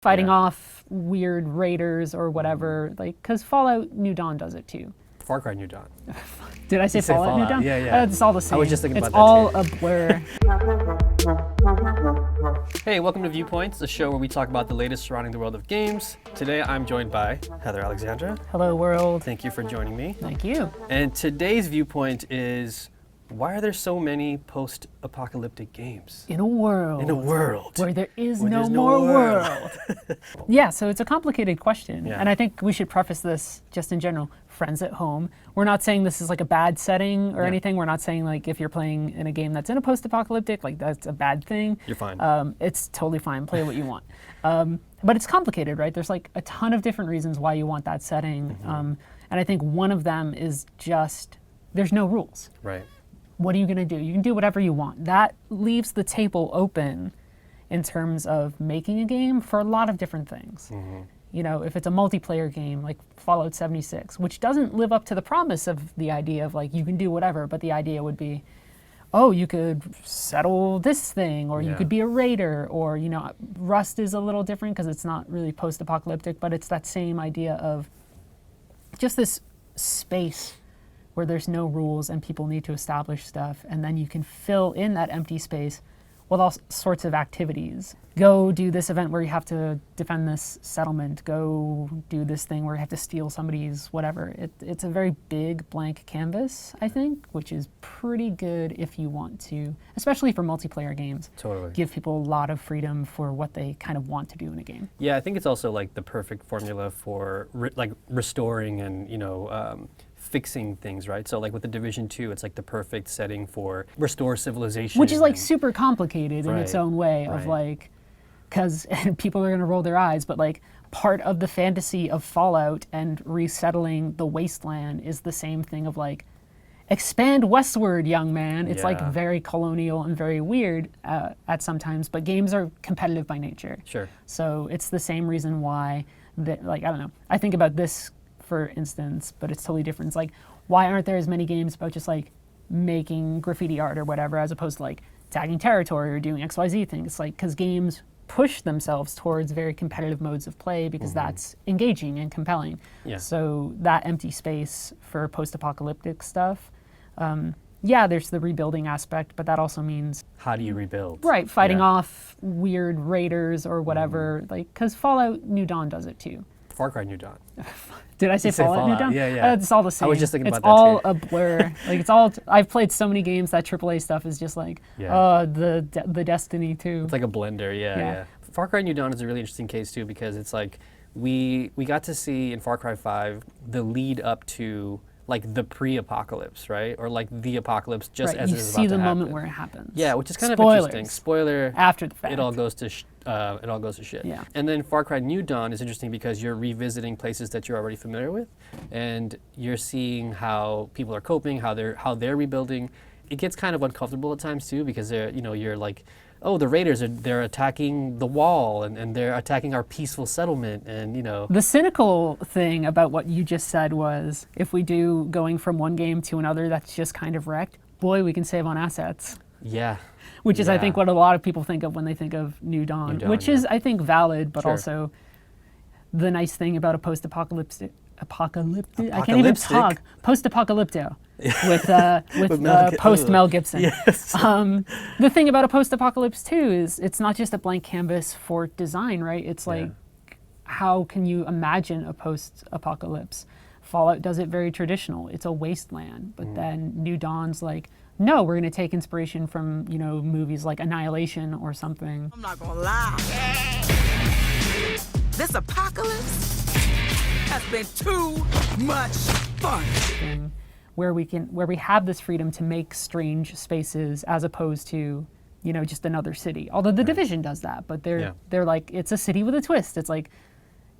fighting off weird raiders or whatever, like, because Fallout New Dawn does it too. Far Cry New Dawn. Did I say Fallout New Dawn? Yeah. It's all the same. I was just thinking it's about that It's all a blur. Hey, welcome to Viewpoints, the show where we talk about the latest surrounding the world of games. Today I'm joined by Heather Alexandra. Hello, world. Thank you for joining me. Thank you. And today's viewpoint is, why are there so many post-apocalyptic games? In a world where there is no more world. Yeah, so it's a complicated question. Yeah. And I think we should preface this just in general. Friends at home. We're not saying this is like a bad setting or anything. We're not saying like if you're playing in a game that's in a post-apocalyptic, like that's a bad thing. You're fine. It's totally fine. Play what you want. But it's complicated, right? There's like a ton of different reasons why you want that setting. And I think one of them is just, there's no rules. Right. What are you going to do? You can do whatever you want. That leaves the table open in terms of making a game for a lot of different things. You know, if it's a multiplayer game like Fallout 76, which doesn't live up to the promise of the idea of like you can do whatever, but the idea would be, oh, you could settle this thing, or you could be a raider, or, you know, Rust is a little different because it's not really post-apocalyptic, but it's that same idea of just this space where there's no rules and people need to establish stuff, and then you can fill in that empty space with all sorts of activities. Go do this event where you have to defend this settlement. Go do this thing where you have to steal somebody's whatever. It's a very big blank canvas, I think, which is pretty good if you want to, especially for multiplayer games. Totally. Give people a lot of freedom for what they kind of want to do in a game. Yeah, I think it's also like the perfect formula for restoring and, you know, fixing things, right? So like with the Division 2, it's like the perfect setting for restore civilization. Which is like super complicated in its own way of Right. like, because people are going to roll their eyes, but like part of the fantasy of Fallout and resettling the wasteland is the same thing of like, expand westward, young man. It's like Yeah. very colonial and very weird at sometimes, but games are competitive by nature. Sure. So it's the same reason why, that, like, I don't know. I think about this, for instance, but it's totally different. It's like, why aren't there as many games about just like making graffiti art or whatever, as opposed to like tagging territory or doing XYZ things? It's like, because games push themselves towards very competitive modes of play because that's engaging and compelling. Yeah. So that empty space for post-apocalyptic stuff, there's the rebuilding aspect, but that also means How do you rebuild? right, fighting Yeah. off weird raiders or whatever, like, because Fallout New Dawn does it too. Far Cry New Dawn. Did I say Fallout New Dawn? Yeah. It's all the same. I was just thinking it's about that all too. a blur. Like it's all. I've played so many games that AAA stuff is just like, the Destiny too. It's like a blender, yeah. Far Cry New Dawn is a really interesting case too, because it's like we got to see in Far Cry 5 the lead up to like the pre-apocalypse, right? Or like the apocalypse just right. as You it is see about the to moment happen. where it happens. Yeah, which is kind Spoilers. of interesting. Spoiler. After the fact. It all goes to shit. Yeah. And then Far Cry New Dawn is interesting because you're revisiting places that you're already familiar with, and you're seeing how people are coping, how they're rebuilding. It gets kind of uncomfortable at times too, because you're like, oh, the raiders they're attacking the wall and they're attacking our peaceful settlement, and you know. The cynical thing about what you just said was, if we do going from one game to another that's just kind of wrecked, boy, we can save on assets. Yeah. Which is, I think, what a lot of people think of when they think of New Dawn, which is, I think, valid, but also the nice thing about a post-apocalyptic, I can't even talk, post-apocalypto with post-Mel Gibson. Yes. The thing about a post-apocalypse too is it's not just a blank canvas for design, right? It's like, how can you imagine a post-apocalypse? Fallout does it very traditional. It's a wasteland, but then New Dawn's like, no, we're going to take inspiration from, you know, movies like Annihilation or something. I'm not gonna lie. This apocalypse has been too much fun. Thing where we have this freedom to make strange spaces as opposed to, you know, just another city. Although the Division does that, but they're like, it's a city with a twist. It's like,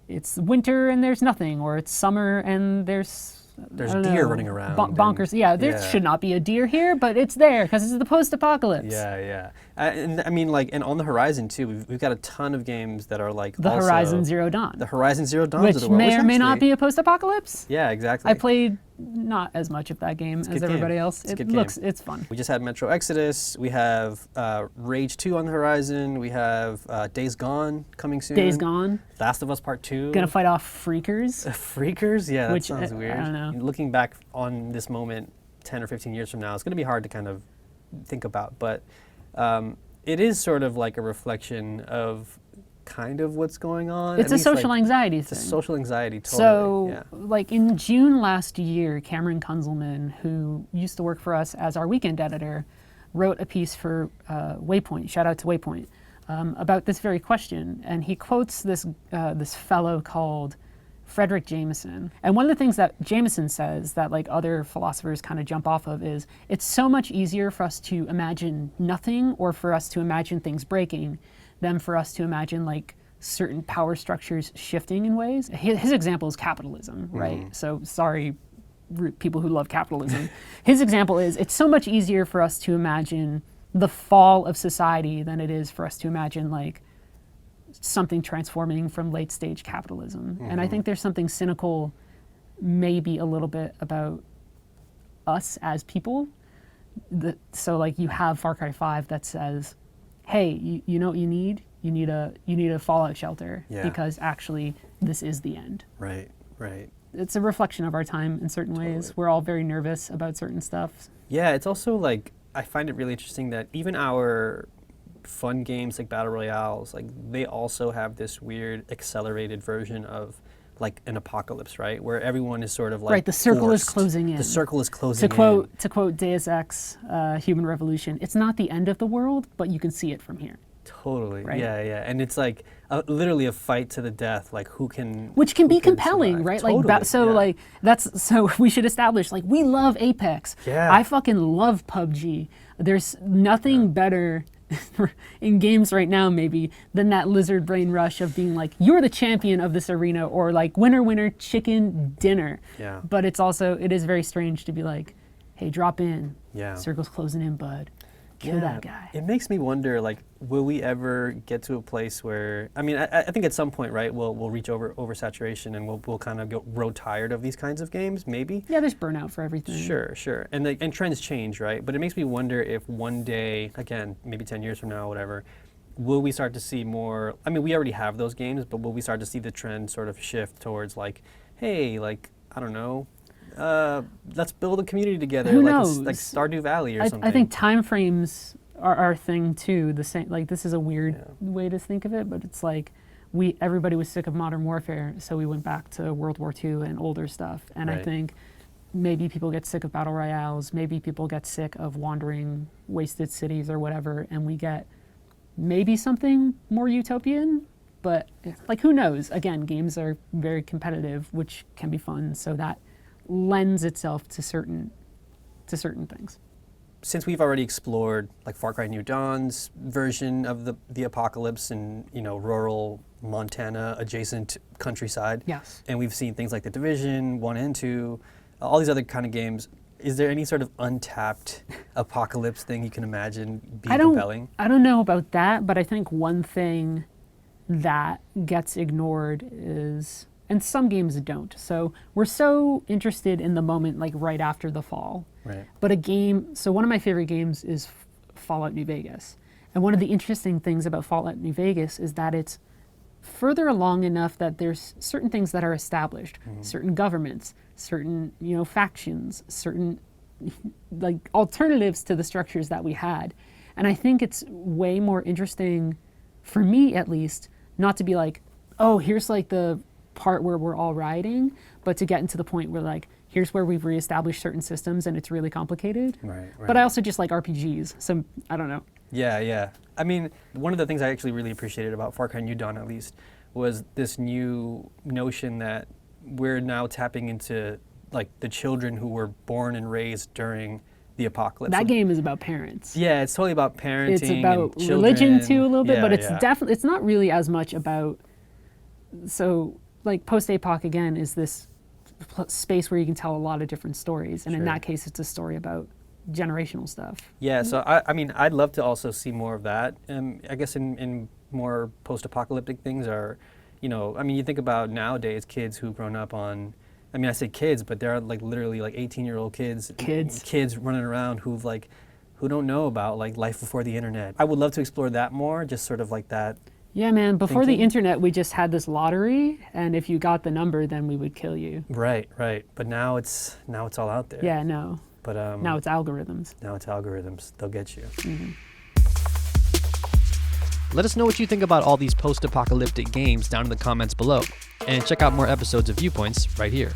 it's winter and there's nothing, or it's summer and there's deer running around. Bonkers. There should not be a deer here, but it's there because it's the post-apocalypse. Yeah. And I mean, like, and on the horizon too, we've got a ton of games that are like The also Horizon Zero Dawn. the Horizon Zero Dawns which of the world, may or may not actually- be a post-apocalypse. Yeah, exactly. I played not as much of that game a as good everybody game. else. It's a It good looks, game. it's fun. We just had Metro Exodus. We have Rage 2 on the horizon. We have Days Gone coming soon. Days Gone. Last of Us Part 2. Gonna fight off Freakers. Freakers? Yeah, that Which, sounds I weird. don't know. Looking back on this moment 10 or 15 years from now, it's going to be hard to kind of think about. But it is sort of like a reflection of kind of what's going on. It's At a least, social like, anxiety It's a thing. social anxiety, totally. So, yeah. like in June last year, Cameron Kunzelman, who used to work for us as our weekend editor, wrote a piece for Waypoint, shout out to Waypoint, about this very question. And he quotes this fellow called Frederick Jameson. And one of the things that Jameson says that like other philosophers kind of jump off of is it's so much easier for us to imagine nothing or for us to imagine things breaking than for us to imagine like certain power structures shifting in ways. His example is capitalism, right? So sorry, people who love capitalism. His example is it's so much easier for us to imagine the fall of society than it is for us to imagine like something transforming from late stage capitalism. And I think there's something cynical maybe a little bit about us as people. So like you have Far Cry 5 that says, hey, you know what you need? You need a fallout shelter because actually this is the end. Right, right. It's a reflection of our time in certain ways. We're all very nervous about certain stuff. Yeah, it's also like, I find it really interesting that even our fun games like Battle Royales, like they also have this weird accelerated version of like an apocalypse, right? Where everyone is sort of like Right, the circle is forced. closing in. The circle is closing To quote Deus Ex, Human Revolution, it's not the end of the world, but you can see it from here. Totally. Right. Yeah, yeah. And it's like literally a fight to the death. Like who can? Which can who be compelling, survive. right? Totally, Like so, yeah. like so we should establish like we love Apex. Yeah. I fucking love PUBG. There's nothing better in games right now maybe than that lizard brain rush of being like you're the champion of this arena or like winner winner chicken dinner. Yeah. But it is very strange to be like, hey, drop in. Yeah. Circle's closing in, bud. Kill that guy. It makes me wonder, like, will we ever get to a place where, I mean, I think at some point, right, we'll reach oversaturation and we'll kind of grow tired of these kinds of games, maybe? Yeah, there's burnout for everything. Sure, sure. And trends change, right? But it makes me wonder if one day, again, maybe 10 years from now, whatever, will we start to see more, I mean, we already have those games, but will we start to see the trend sort of shift towards like, hey, like, I don't know, let's build a community together, Who like knows? like Stardew Valley or something. I think time frames are our thing too. The same, like this is a weird way to think of it, but it's like everybody was sick of modern warfare, so we went back to World War II and older stuff. And I Right. think maybe people get sick of battle royales, maybe people get sick of wandering wasted cities or whatever, and we get maybe something more utopian. But like who knows? Again, games are very competitive, which can be fun, so that lends itself to certain things. Since we've already explored like Far Cry New Dawn's version of the apocalypse in, you know, rural Montana adjacent countryside, Yes. and we've seen things like The Division 1 and 2, all these other kind of games, is there any sort of untapped apocalypse thing you can imagine being compelling? I don't know about that, but I think one thing that gets ignored is, and some games don't. So we're so interested in the moment, like right after the fall. Right. But so one of my favorite games is Fallout New Vegas. And one of the interesting things about Fallout New Vegas is that it's further along enough that there's certain things that are established, certain governments, certain, you know, factions, certain like alternatives to the structures that we had. And I think it's way more interesting, for me at least, not to be like, oh, here's like the part where we're all riding, but to get into the point where like, here's where we've reestablished certain systems and it's really complicated. Right. But I also just like RPGs, so I don't know. Yeah, yeah. I mean, one of the things I actually really appreciated about Far Cry New Dawn, at least, was this new notion that we're now tapping into like the children who were born and raised during the apocalypse. That game is about parents. Yeah, it's totally about parenting. It's about and religion children. too a little bit, Yeah, but it's yeah. definitely, it's not really as much about, so like post-apoc again is this space where you can tell a lot of different stories. And in Sure. that case, it's a story about generational stuff. Yeah, so I mean, I'd love to also see more of that. I guess in more post-apocalyptic things are, I mean, you think about nowadays kids who've grown up on, I mean, I say kids, but they're like literally like 18-year-old kids running around who don't know about like life before the internet. I would love to explore that more, just sort of like that. Yeah, man, before the thinking. internet, we just had this lottery, and if you got the number, then we would kill you. Right. But now it's all out there. Yeah, no. But Now it's algorithms. Now it's algorithms. They'll get you. Let us know what you think about all these post-apocalyptic games down in the comments below. And check out more episodes of Viewpoints right here.